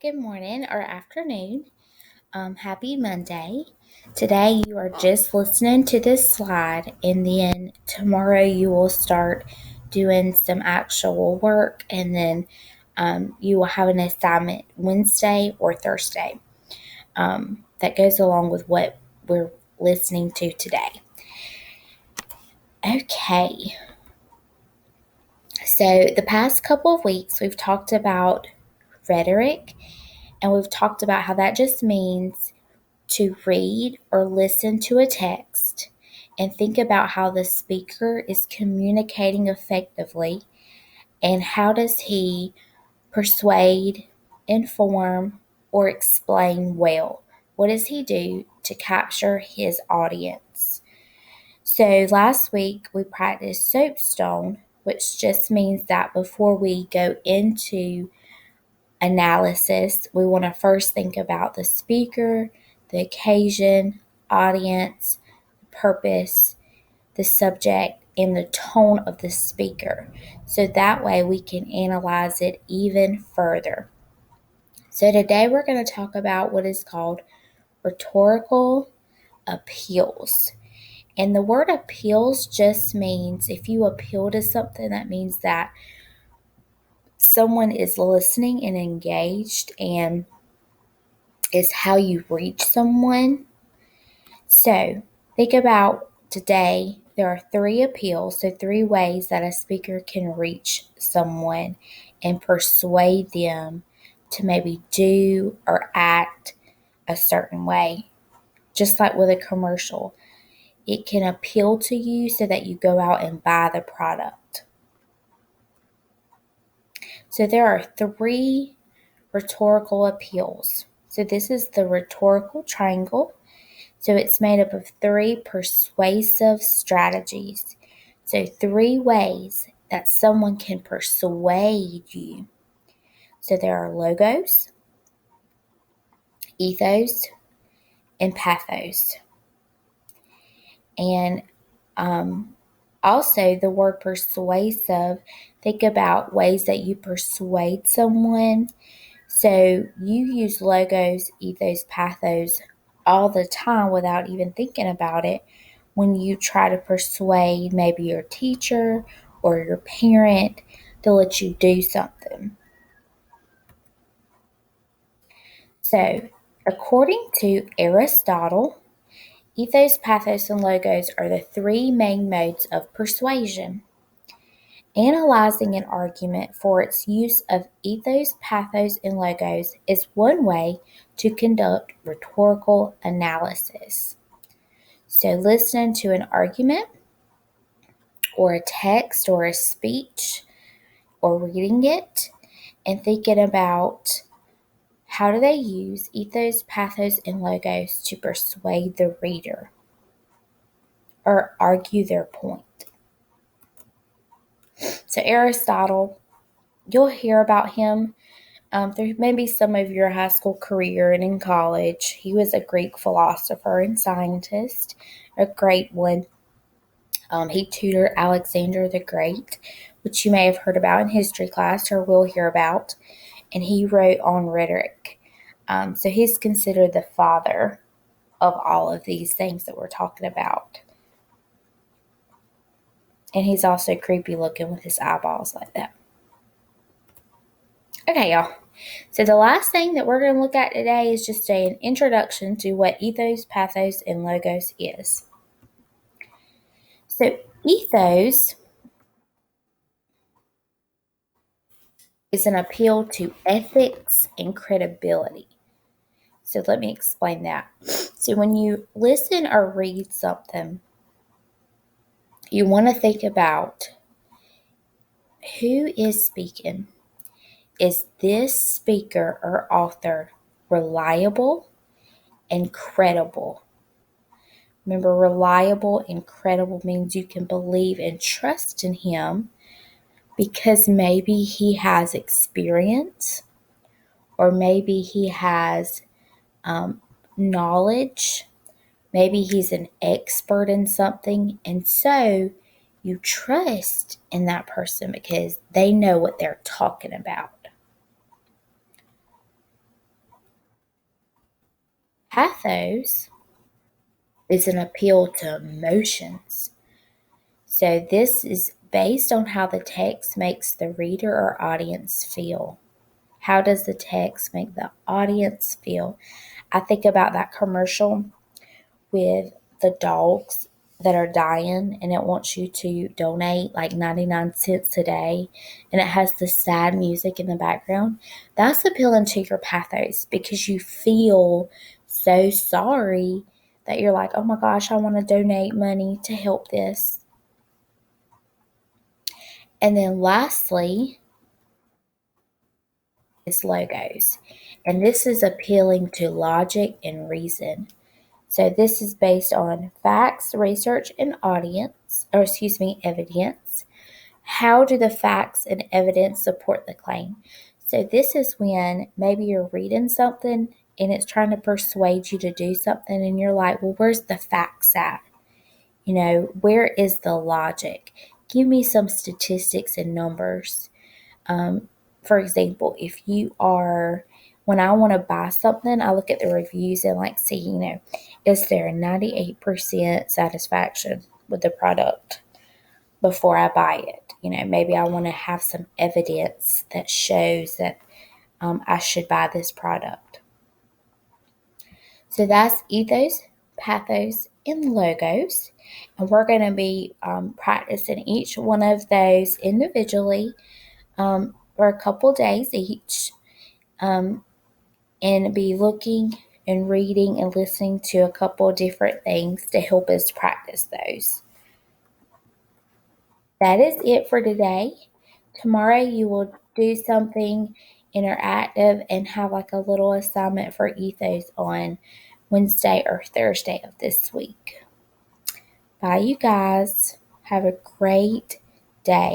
Good morning or afternoon. Happy Monday. Today you are just listening to this slide, and then tomorrow you will start doing some actual work, and then you will have an assignment Wednesday or Thursday that goes along with what we're listening to today. Okay. So, the past couple of weeks we've talked about rhetoric, and we've talked about how that just means to read or listen to a text and think about how the speaker is communicating effectively and how does he persuade, inform, or explain well. What does he do to capture his audience? So last week we practiced soapstone, which just means that before we go into analysis, we want to first think about the speaker, the occasion, audience, purpose, the subject, and the tone of the speaker. So that way we can analyze it even further. So today we're going to talk about what is called rhetorical appeals. And the word appeals just means if you appeal to something, that means that someone is listening and engaged, and is how you reach someone. So think about today, there are 3 appeals, so 3 ways that a speaker can reach someone and persuade them to maybe do or act a certain way. Just like with a commercial, it can appeal to you so that you go out and buy the product. So there are 3 rhetorical appeals. So this is the rhetorical triangle. So it's made up of 3 persuasive strategies. So 3 ways that someone can persuade you. So there are logos, ethos, and pathos. And also the word persuasive, think about ways that you persuade someone. So you use logos, ethos, pathos all the time without even thinking about it when you try to persuade maybe your teacher or your parent to let you do something. So, according to Aristotle, ethos, pathos, and logos are the 3 main modes of persuasion. Analyzing an argument for its use of ethos, pathos, and logos is one way to conduct rhetorical analysis. So, listening to an argument or a text or a speech or reading it and thinking about how do they use ethos, pathos, and logos to persuade the reader or argue their point. So, Aristotle, you'll hear about him through maybe some of your high school career and in college. He was a Greek philosopher and scientist, a great one. He tutored Alexander the Great, which you may have heard about in history class or will hear about, and he wrote on rhetoric. So he's considered the father of all of these things that we're talking about. And he's also creepy looking with his eyeballs like that. Okay, y'all. So the last thing that we're going to look at today is just an introduction to what ethos, pathos, and logos is. So ethos is an appeal to ethics and credibility. So let me explain that. So when you listen or read something, you want to think about who is speaking. Is this speaker or author reliable and credible? Remember, reliable and credible means you can believe and trust in him because maybe he has experience or maybe he has knowledge. Maybe he's an expert in something, and so you trust in that person because they know what they're talking about. Pathos is an appeal to emotions. So this is based on how the text makes the reader or audience feel. How does the text make the audience feel? I think about that commercial with the dogs that are dying and it wants you to donate like 99 cents a day and it has the sad music in the background. That's appealing to your pathos because you feel so sorry that you're like, oh my gosh, I want to donate money to help this. And then lastly is logos. And this is appealing to logic and reason. So this is based on facts, research, and evidence. How do the facts and evidence support the claim? So this is when maybe you're reading something and it's trying to persuade you to do something and you're like, well, where's the facts at? Where is the logic? Give me some statistics and numbers. For example, when I want to buy something, I look at the reviews and like see, is there a 98% satisfaction with the product before I buy it? Maybe I want to have some evidence that shows that I should buy this product. So that's ethos, pathos, and logos. And we're going to be practicing each one of those individually for a couple days each, and be looking and reading and listening to a couple different things to help us practice those. That is it for today. Tomorrow you will do something interactive and have like a little assignment for ethos on Wednesday or Thursday of this week. Bye, you guys. Have a great day.